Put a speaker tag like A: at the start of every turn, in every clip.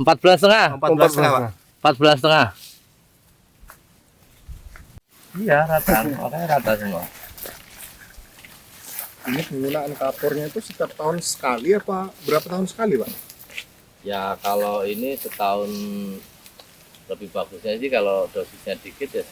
A: 14,5.
B: 14,5 Pak.
A: 14,5. Iya, rata. Makanya rata semua.
B: Ini penggunaan kapornya itu setiap tahun sekali apa berapa tahun sekali Pak?
A: Ya kalau ini setahun lebih bagusnya sih kalau dosisnya dikit ya.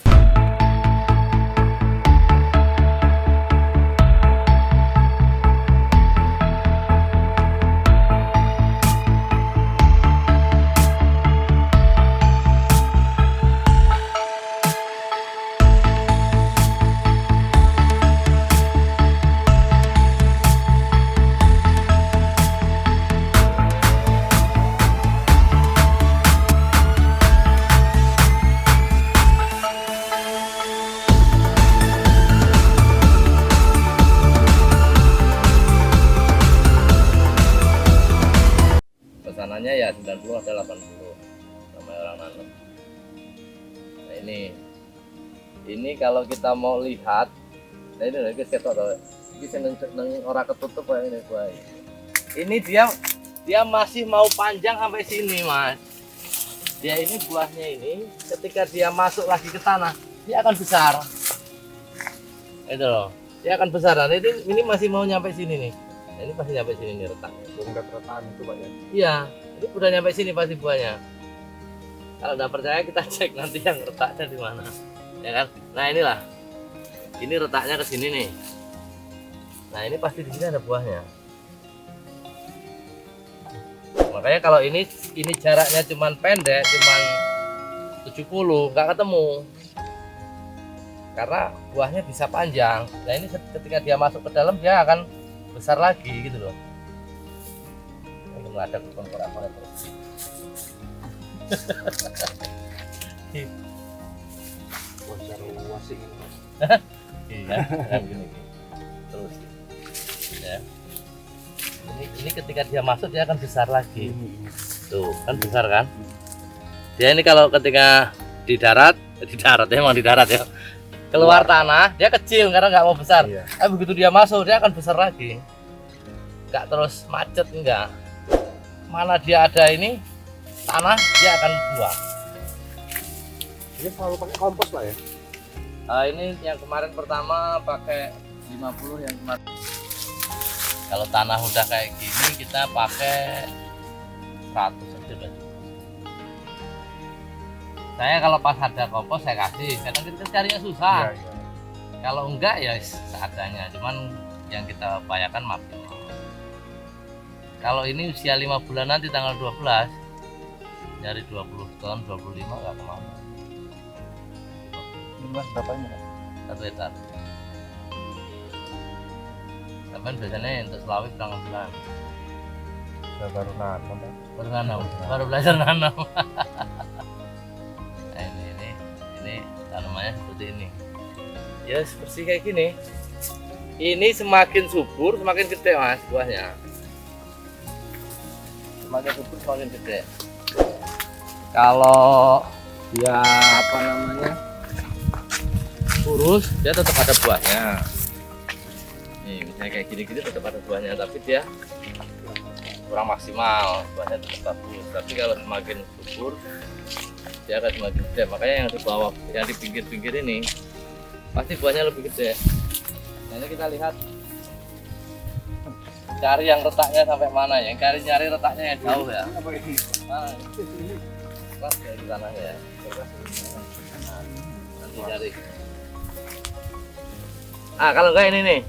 A: Pesanannya ya 90 ada 80 sama orang nanam. Nah ini kalau kita mau lihat, nah ini lagi ketok tuh, ini seneng orang ketutup kayak ini buah. Ini dia masih mau panjang sampai sini mas. Dia ini buahnya ini ketika dia masuk lagi ke tanah dia akan besar. Itu loh, dia akan besar. Dan ini masih mau nyampe sini nih. Nah, ini pasti nyampe sini nih retaknya.
B: Bongkar ratahan itu Pak ya.
A: Iya, ini udah nyampe sini pasti buahnya. Kalau nggak percaya kita cek nanti yang retaknya di mana, ya kan? Nah inilah, ini retaknya ke sini nih. Nah ini pasti di sini ada buahnya. Makanya kalau ini jaraknya cuman pendek, cuman 70, nggak ketemu. Karena buahnya bisa panjang. Nah ini ketika dia masuk ke dalam dia akan besar lagi gitu loh. Nggak ada kompor-kompor terus.
B: Wajar luas ini.
A: Iya, kan gini. Terus ya. Ini ketika dia masuk dia akan besar lagi. Tuh, kan besar kan? Dia ini kalau ketika di darat emang di darat ya. Keluar tanah, dia kecil karena nggak mau besar.
B: Iya.
A: Tapi begitu dia masuk, dia akan besar lagi. Nggak terus macet, enggak. Mana dia ada ini tanah, dia akan buah.
B: Ini selalu pakai kompos Pak ya?
A: Ini yang kemarin pertama pakai 50 yang kemarin. Kalau tanah udah kayak gini kita pakai 100 aja udah. Saya kalau pas ada kompos saya kasih, karena kita carinya susah.
B: Iya.
A: Kalau enggak ya seadanya, cuman yang kita upayakan maksimal. Kalau ini usia 5 bulan nanti tanggal 12 dari 20 ton 25 nggak kemana.
B: Ini Mas berapa ini Pak?
A: 1 hektar. Tapi biasanya untuk selawi berapa bulan?
B: Saya baru nanam Pak.
A: Baru nanam, baru belajar nanam. Nah, ini tanamannya seperti ini. Ya seperti kayak gini. Ini semakin subur, semakin gede mas buahnya. Semakin subur, semakin gede. Kalau dia apa namanya kurus, dia tetap ada buahnya. Nih misalnya kayak gini-gini tetap ada buahnya, tapi dia kurang maksimal, buahnya tetap bagus. Tapi kalau semakin subur dia akan semakin gede. Makanya yang di bawah, yang di pinggir-pinggir ini pasti buahnya lebih gede. Nah ini kita lihat, cari yang retaknya sampai mana ya, nyari retaknya yang jauh ya.
B: Apa ini?
A: Mana? Pas dari tanahnya ya. Nanti cari. Kalau enggak ini nih.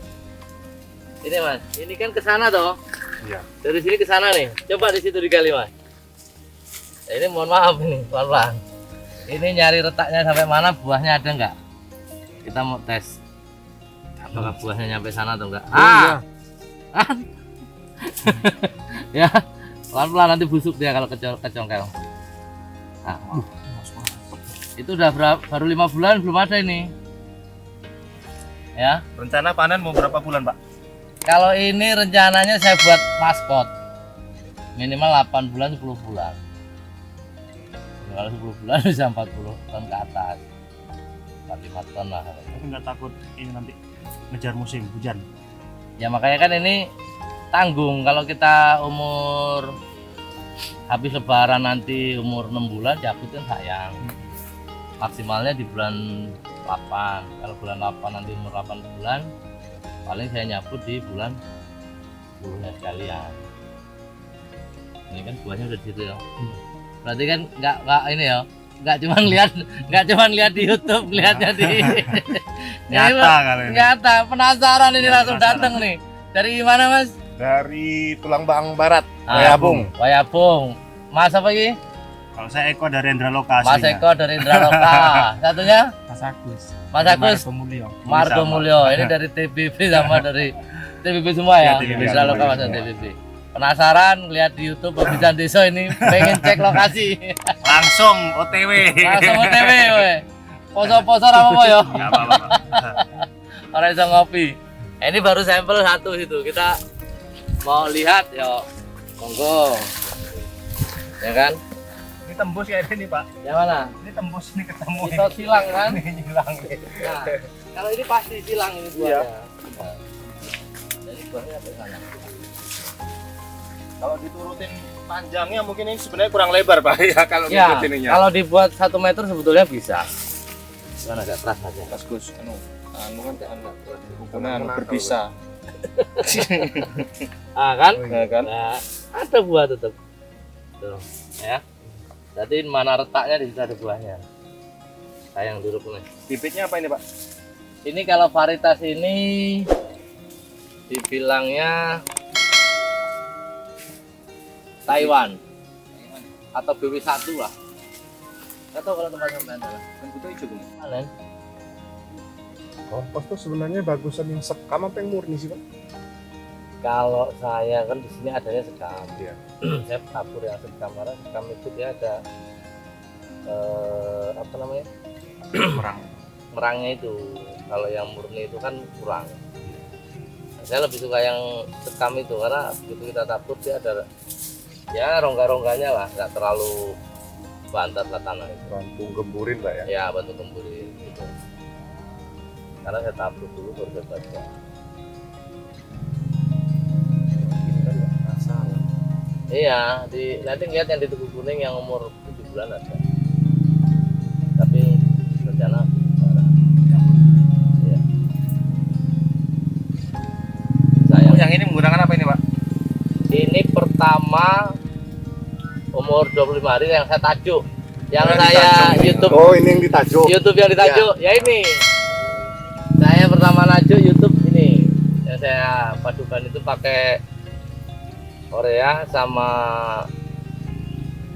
A: Ini mas, ini kan ke sana toh.
B: Iya.
A: Dari sini ke sana nih. Coba di situ digali mas. Ya, ini mohon maaf ini, pelan-pelan. Ini nyari retaknya sampai mana, buahnya ada enggak? Kita mau tes. Apakah buahnya nyampe sana atau enggak?
B: Iya.
A: Ya, pelan-pelan nanti busuk dia kalau kecongkel. Nah, itu udah baru 5 bulan belum ada ini. Ya.
B: Rencana panen mau berapa bulan Pak?
A: Kalau ini rencananya saya buat maskot. Minimal 8 bulan 10 bulan. Kalau 10 bulan bisa 40 ton ke atas. 45 ton lah.
B: Tapi nggak takut ini nanti ngejar musim hujan?
A: Ya makanya kan ini tanggung. Kalau kita umur habis lebaran nanti umur 6 bulan cabut kan sayang. Maksimalnya di bulan 8. Kalau bulan 8 nanti umur 8 bulan, paling saya nyabut di bulan 10-nya sekalian. Ini kan buahnya udah di situ ya. Berarti kan nggak ini ya, nggak cuma lihat di YouTube, lihatnya di
C: Nyata kali ini.
A: nyata. Penasaran ini langsung datang nih. Dari mana Mas?
B: Dari Tulangbang Barat, Wayabung.
A: Wayabung. Mas apa ini?
C: Kalau saya Eko dari Indra Lokasi.
A: Mas Eko dari Indra Loka. Satunya
C: Mas Agus.
A: Mas Agus.
C: Margo Mulyo.
A: Margo Mulyo. Ini dari TBB sama dari TBB semua ya.
C: Iya, TBB.
A: Indra Loka Mas TBB. Penasaran lihat di YouTube Pebisan Desa ini, pengen cek lokasi.
C: Langsung OTW.
A: Langsung OTW we. Poso-poso apa ya?
C: Enggak apa-apa.
A: Orang iso ngopi. Ini baru sampel satu itu. Kita mau lihat ya. Monggo. Ya kan?
C: Ini tembus kayak ini, Pak.
A: Yang mana?
C: Ini tembus ini ketemu.
A: Bisa silang kan?
C: Ini hilang.
A: Nah, kalau ini pasti silang ini buahnya.
B: Iya.
A: Nah, jadi buahnya apa sana?
B: Kalau diturutin panjangnya mungkin ini sebenarnya kurang lebar Pak ya kalau
A: Ya,
B: ngikut ininya.
A: kalau dibuat 1 meter sebetulnya bisa. Kan agak keras aja.
B: Mas Gus, anu kan enggak
C: Anu,
B: berbisa.
A: Ah kan?
B: Ya kan?
A: Nah, ada buah tetap. Tuh, ya. Jadi mana letaknya di situ ada buahnya. Sayang dulu nih.
B: Bibitnya apa ini Pak?
A: Ini kalau varietas ini dibilangnya Taiwan atau BW1 lah. Nggak tahu kalau tempat-tempat adalah.
B: Kan putih hijau Bung.
A: Kalian?
B: Kompos tuh sebenarnya bagusan yang sekam apa yang murni sih Pak?
A: Kalau saya kan di sini adanya sekam.
B: Iya.
A: Saya tabur yang sekam karena sekam itu dia ada apa namanya
B: Merang.
A: merangnya itu. Kalau yang murni itu kan kurang. Saya lebih suka yang sekam itu karena begitu kita tabur dia ada ya rongga-rongganya lah, nggak terlalu bantat lah tanah itu.
B: Bantu gemburin Pak ya.
A: Ya bantu gemburin gitu. Karena saya tabur dulu baru saya baca.
B: Ini kan nggak masalah.
A: Iya, nanti lihat yang di Tugu Kuning yang umur 7 bulan ada. Tapi rencana iya. Saya
B: Oh, yang ini menggunakan apa ini Pak?
A: ini pertama umur 25 hari yang saya tajuk. Yang
B: Oh, yang
A: saya
B: ditajuk.
A: YouTube
B: Oh, ini yang ditajuk.
A: YouTube yang ditajuk ya ini. Saya pertama najuk YouTube ini. Yang saya padukan itu pakai Korea sama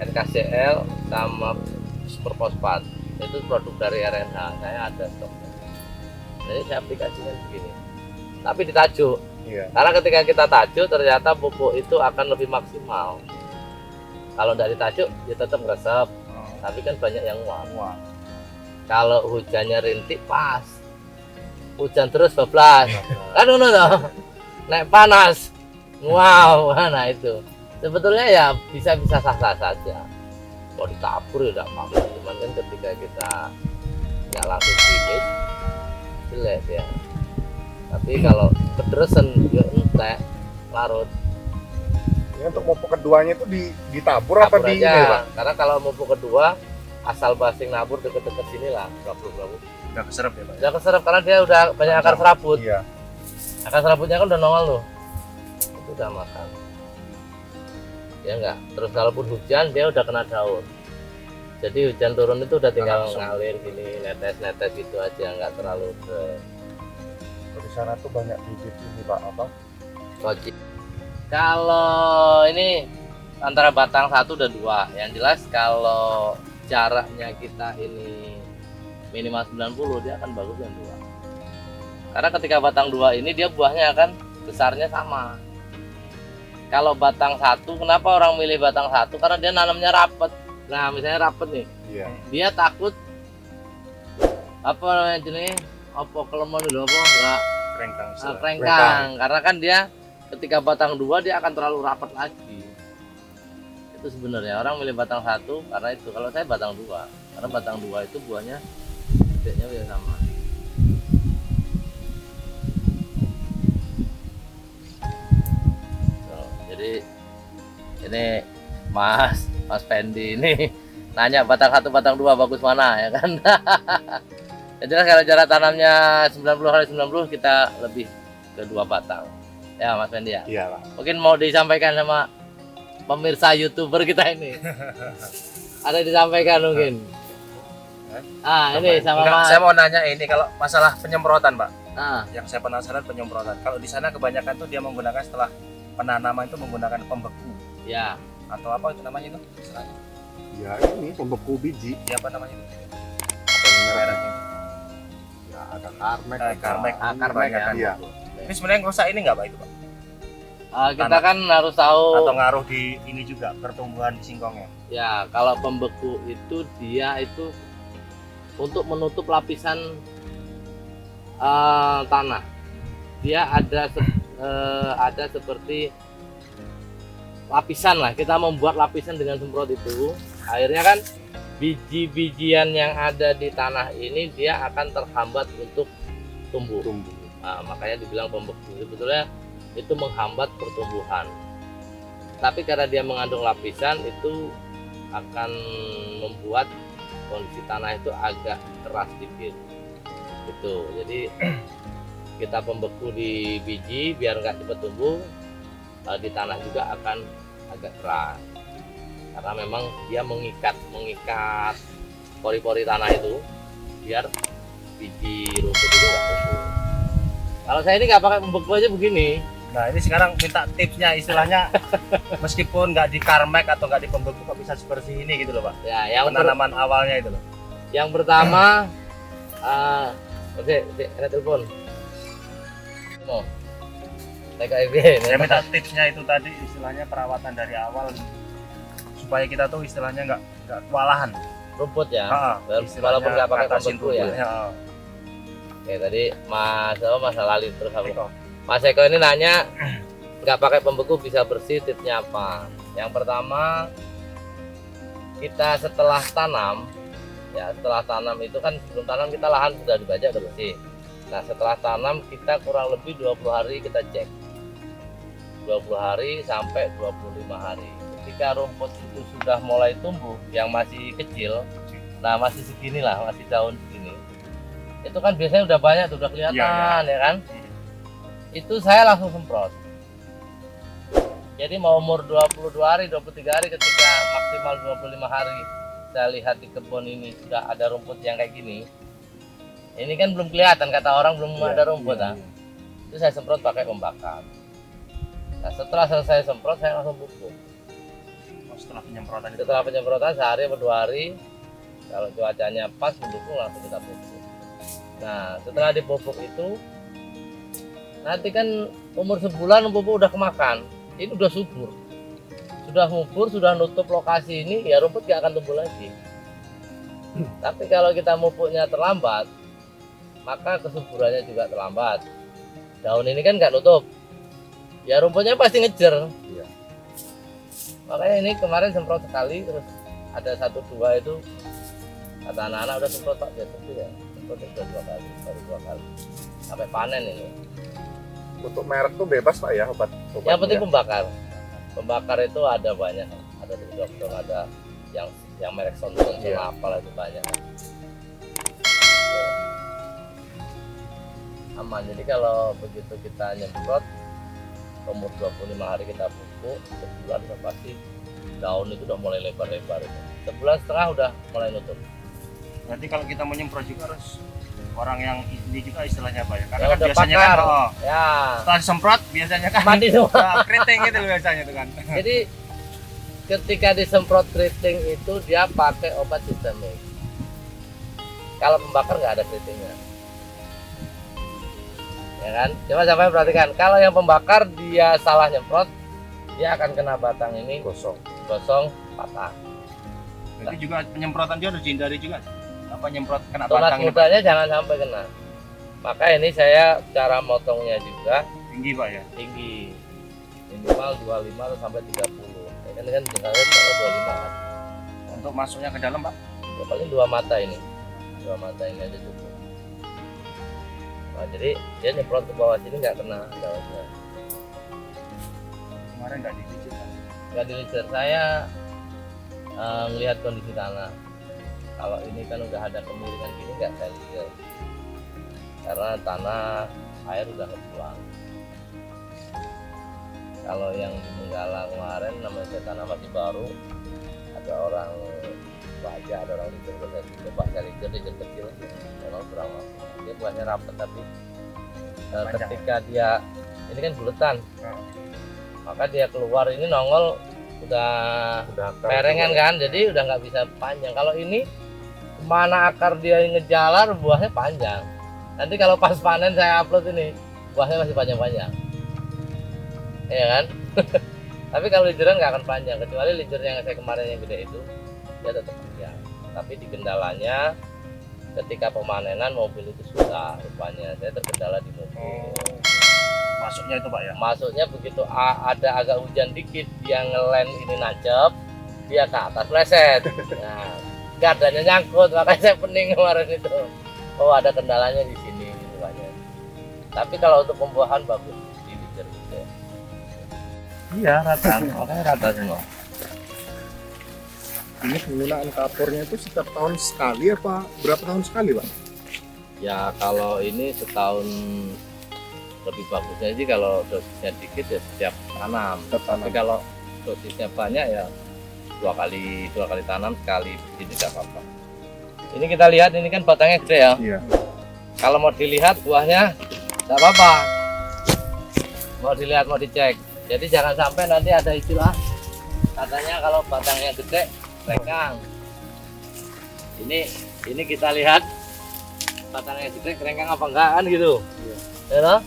A: NKCL sama super fosfat. Itu produk dari RNH. Saya ada stok. Jadi saya aplikasikan begini. Tapi ditajuk.
B: Iya.
A: Karena ketika kita tajuk ternyata pupuk itu akan lebih maksimal. Kalau tidak ditajuk ya tetap ngeresep. Tapi kan banyak yang nguap.
B: Wah.
A: Kalau hujannya rintik pas. Hujan terus bablas. Kan ngono toh. Naik panas. Wow, nah itu. Sebetulnya ya bisa sah-sah saja. Mau ditabur ya tidak apa-apa. Cuman kan ketika kita nggak langsung gigit, jelek ya. Tapi kalau kederesen ya entek, larut.
B: Ini untuk pupuk keduanya itu ditabur apa
A: Tabur
B: di ini
A: aja.
B: Pak?
A: Karena kalau pupuk kedua asal basing nabur deket-deket sini lah, berapa.
B: Udah keserap ya Pak?
A: Udah keserap karena dia udah banyak akar serabut.
B: Iya.
A: Akar serabutnya kan udah nongol tuh. Itu udah makan. Ya enggak. Terus kalaupun hujan dia udah kena daun. Jadi hujan turun itu udah tinggal
B: Langsung.
A: ngalir gini, netes-netes gitu aja, nggak terlalu
B: Di sana tuh banyak bibit ini Pak apa?
A: koji. Kalau ini antara batang 1 dan 2. Yang jelas kalau jaraknya kita ini minimal 90 dia akan bagus yang 2. Karena ketika batang 2 ini dia buahnya akan besarnya sama. Kalau batang 1, kenapa orang milih batang 1? Karena dia nanamnya rapet. Nah misalnya rapet nih,
B: Iya.
A: dia takut apa namanya jenis apa kelemon dulu apa enggak
B: Krengkang.
A: krengkang. Karena kan dia ketika batang 2 dia akan terlalu rapat lagi. Itu sebenarnya orang milih batang 1 karena itu. Kalau saya batang 2 karena batang 2 itu buahnya gedenya bisa sama. Jadi ini Mas Mas Fendi ini nanya batang 1 batang 2 bagus mana ya kan. Yang jelas kalau jarak tanamnya 90 kali 90 kita lebih ke 2 batang ya Mas Fendi ya.
B: Iya Pak.
A: Mungkin mau disampaikan sama pemirsa YouTuber kita ini. Ada disampaikan mungkin. Ini sama
C: Enggak,
A: Mas.
C: saya mau nanya ini kalau masalah penyemprotan, Pak.
A: Ah,
C: Yang saya penasaran penyemprotan. Kalau di sana kebanyakan tuh dia menggunakan setelah penanaman itu menggunakan pembeku
A: ya.
C: atau apa itu namanya itu? Istilahnya.
B: Ya ini pembeku biji.
C: Ya apa namanya itu?
B: Apa yang merah?
C: Mereknya.
B: Ya ada karmek.
C: Karmek.
A: Karmek ya.
B: Iya.
C: Ini sebenarnya ngerusak ini nggak, Pak itu, Pak?
A: Kita
C: Tanah.
A: kan harus tahu
C: Atau ngaruh di ini juga pertumbuhan di singkongnya?
A: ya kalau pembeku itu dia itu untuk menutup lapisan tanah. Dia ada seperti lapisan lah. Kita membuat lapisan dengan semprot itu. Akhirnya kan biji-bijian yang ada di tanah ini dia akan terhambat untuk tumbuh. Nah, makanya dibilang pembeku. Sebetulnya itu menghambat pertumbuhan. Tapi karena dia mengandung lapisan itu akan membuat kondisi tanah itu agak keras dikit. Gitu. Jadi kita pembeku di biji biar nggak cepat tumbuh, di tanah juga akan agak keras. Karena memang dia mengikat pori-pori tanah itu biar biji rumput itu nggak tumbuh. Kalau saya ini nggak pakai pembeku aja begini.
C: Nah ini sekarang minta tipsnya, istilahnya meskipun nggak di karmek atau nggak di pembeku kok bisa seperti ini gitu loh Pak.
A: Ya, yang
C: Penanaman awalnya itu loh.
A: yang pertama, oke, ada telepon. Mau, TKIB.
C: Saya minta tipsnya itu tadi, istilahnya perawatan dari awal supaya kita tuh istilahnya nggak kewalahan.
A: Rumput ya.
C: Istilahnya
A: Walaupun nggak pakai
C: ngatasin
A: pembeku ya.
C: tumbuhnya.
A: Oke, tadi Mas Lali terus aku.
C: Eko.
A: Mas Eko ini nanya nggak pakai pembeku bisa bersih, tipsnya apa? Yang pertama, kita setelah tanam itu kan sebelum tanam kita lahan sudah dibajak udah bersih. Nah setelah tanam kita kurang lebih 20 hari kita cek, 20 hari sampai 25 hari. Ketika rumput itu sudah mulai tumbuh yang masih kecil, nah masih segini lah, masih daun segini, itu kan biasanya udah banyak udah kelihatan ya kan. Itu saya langsung semprot. Jadi mau umur 22 hari, 23 hari, ketika maksimal 25 hari saya lihat di kebun ini sudah ada rumput yang kayak gini. Ini kan belum kelihatan, kata orang belum ada rumput. Itu saya semprot pakai pembakar. Nah setelah selesai semprot saya langsung pupuk.
C: Setelah penyemprotan itu.
A: Setelah penyemprotan sehari atau 2 hari, kalau cuacanya pas mendukung langsung kita pupuk. Nah setelah dipupuk itu nanti kan umur sebulan pupuk udah kemakan, ini udah subur, sudah ngubur, sudah nutup lokasi ini, ya rumput gak akan tumbuh lagi. Tapi kalau kita pupuknya terlambat, maka kesuburannya juga terlambat. Daun ini kan nggak nutup, ya rumputnya pasti ngejer. Makanya ini kemarin semprot sekali, terus ada 1-2 itu kata anak-anak udah semprot Pak, ya semprot udah 2 kali, baru 2 kali sampai panen ini.
B: Untuk merek tuh bebas Pak ya obat.
A: Yang penting pembakar. Pembakar itu ada banyak, ada dari dokter, ada yang merek Sonson, apalah itu banyak. Aman. Jadi kalau begitu kita nyemprot umur 25 hari kita pupuk, sebulan udah pasti daun itu udah mulai lebar-lebar itu. Sebulan setengah udah mulai nutup.
C: Berarti kalau kita mau nyemprot juga harus orang yang ini juga istilahnya Pak ya. Karena
A: Ya,
C: kan
A: udah
C: biasanya
A: pakar.
C: kan
A: Ya,
C: setelah disemprot biasanya kan
A: mati semua.
C: keriting gitu loh biasanya tuh kan.
A: Jadi ketika disemprot keriting itu dia pakai obat sistemik. Kalau pembakar nggak ada keritingnya. Ya kan? Coba sampai perhatikan, kalau yang pembakar dia salah nyemprot, dia akan kena batang ini
B: gosong.
A: patah.
C: Berarti juga penyemprotan juga harus dihindari juga. Apa nyemprot kena
A: Tunas
C: batang ini, Pak?
A: mudanya jangan sampai kena. Maka ini saya cara motongnya juga
C: Tinggi Pak ya.
A: tinggi, minimal 25 atau sampai 30. Ya kan jengkalnya kalau 25 kan.
C: Untuk masuknya ke dalam Pak.
A: Ya paling 2 mata ini, 2 mata ini aja cukup. Nah, jadi dia nyemprot ke bawah sini nggak kena daunnya.
C: Kemarin nggak dicuci Pak.
A: Nggak dilisir. Saya melihat kondisi tanah. Kalau ini kan udah ada kemiringan gini nggak saya lihat, karena tanah air udah kebuang. Kalau yang di Menggala kemarin namanya tanah masih baru, ada orang baca, ada orang licer, saya coba cari licer kecil, memang kurang mampu. Dia buahnya rapat tapi ketika dia ini kan buletan, maka dia keluar ini nongol udah perengan kan, jadi udah nggak bisa panjang. Kalau ini mana akar dia ngejalar, buahnya panjang. Nanti kalau pas panen saya upload ini, buahnya masih panjang-panjang, ya kan? Tapi kalau liceran nggak akan panjang, kecuali licer yang saya kemarin yang gede itu dia tetap panjang. Tapi di kendalanya ketika pemanenan mobil itu susah rupanya, saya terkendala di mobil.
C: Masuknya itu Pak ya?
A: Masuknya begitu ada agak hujan dikit, dia ngelem ini nancep, dia ke atas meleset. Nah, gardanya nyangkut, makanya saya pening kemarin itu. Oh, ada kendalanya di sini rupanya. Tapi kalau untuk pembuahan bagus di licer gitu. Iya, rata. Makanya rata semua.
B: Ini penggunaan kapurnya itu setiap tahun sekali apa berapa tahun sekali, Pak?
A: Ya kalau ini setahun lebih bagusnya sih kalau dosisnya dikit ya setiap tanam. Tapi kalau dosisnya banyak ya dua kali tanam, sekali ini tidak apa-apa. Ini kita lihat, ini kan batangnya gede ya.
B: Iya.
A: Kalau mau dilihat buahnya tidak apa-apa. Mau dilihat, mau dicek. Jadi jangan sampai nanti ada istilah katanya kalau batangnya gede renggang. Ini kita lihat batangnya gede renggang apa enggak kan gitu.
B: Iya.
A: Ya toh?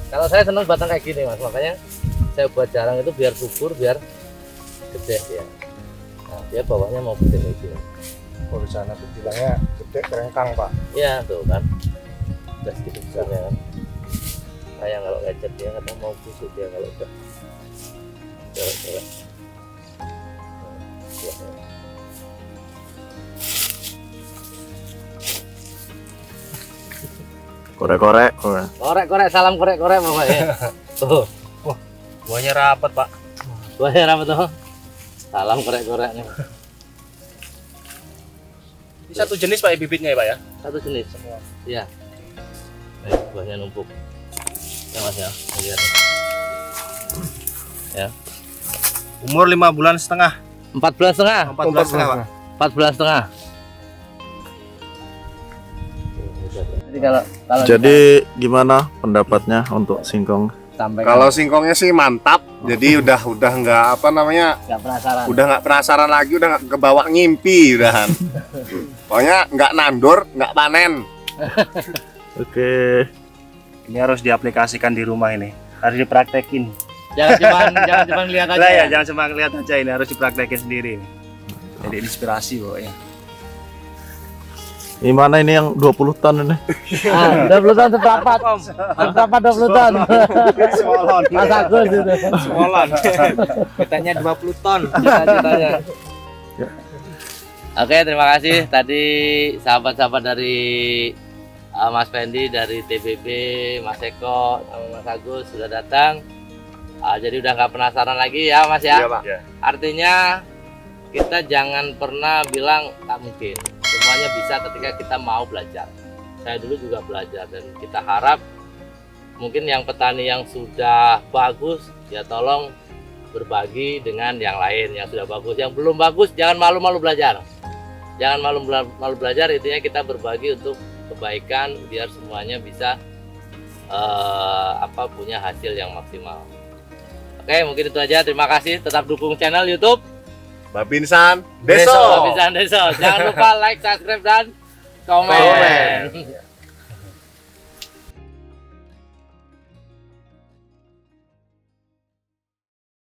A: Kalau saya senang batang kayak gini Mas, makanya saya buat jarang itu biar subur, biar gede ya. Nah, dia bawahnya mau gede kayak gini.
B: Kalau di sana tuh bilangnya gede kerengkang, Pak.
A: Iya tuh kan, udah sedikit besarnya kan. Sayang kalau lecet dia, kadang mau busuk dia kalau udah jelek-jelek.
B: Korek-korek.
A: Korek-korek, salam korek-korek pokoknya. Tuh,
C: Buahnya rapat Pak.
A: buahnya apa tuh? Salam korek-korek nih.
C: Ini satu jenis Pak bibitnya ya Pak ya?
A: Satu jenis semua. Iya. Buahnya numpuk. Ya Mas ya, lihat. Ya.
C: Umur 5 bulan setengah.
A: 4 bulan setengah.
C: 4 bulan setengah Pak.
A: 4 bulan setengah. Jadi kalau
D: Jadi gimana pendapatnya untuk singkong?
A: sampai
E: Kalau singkongnya sih mantap, jadi udah nggak apa namanya,
A: nggak penasaran.
E: udah nggak penasaran lagi, udah nggak kebawa ngimpi udahan. Pokoknya nggak nandur, nggak panen.
D: Oke.
C: Ini harus diaplikasikan di rumah ini. Harus dipraktekin.
A: jangan cuma lihat aja.
C: Lah ya, jangan cuma lihat aja, ini harus dipraktekin sendiri. Jadi inspirasi pokoknya.
D: Ini mana ini yang 20 ton ini?
A: 20 tahun seperempat. Seperempat 20 tahun.
C: Semolon.
A: Mas Agus itu.
C: Semolon. Katanya 20 ton.
A: Cita-citanya. Oke, terima kasih tadi sahabat-sahabat dari Mas Fendi dari TBB, Mas Eko, sama Mas Agus sudah datang. Jadi udah nggak penasaran lagi ya Mas ya.
E: Iya, Pak.
A: Artinya kita jangan pernah bilang tak mungkin. Semuanya bisa ketika kita mau belajar. Saya dulu juga belajar dan kita harap mungkin yang petani yang sudah bagus ya tolong berbagi dengan yang lain yang sudah bagus. Yang belum bagus jangan malu-malu belajar. Jangan malu-malu belajar, intinya kita berbagi untuk kebaikan biar semuanya bisa punya hasil yang maksimal. Oke, mungkin itu aja. Terima kasih. Tetap dukung channel YouTube
E: Babinsan Deso.
A: Babinsan Deso. Jangan lupa like, subscribe dan komen.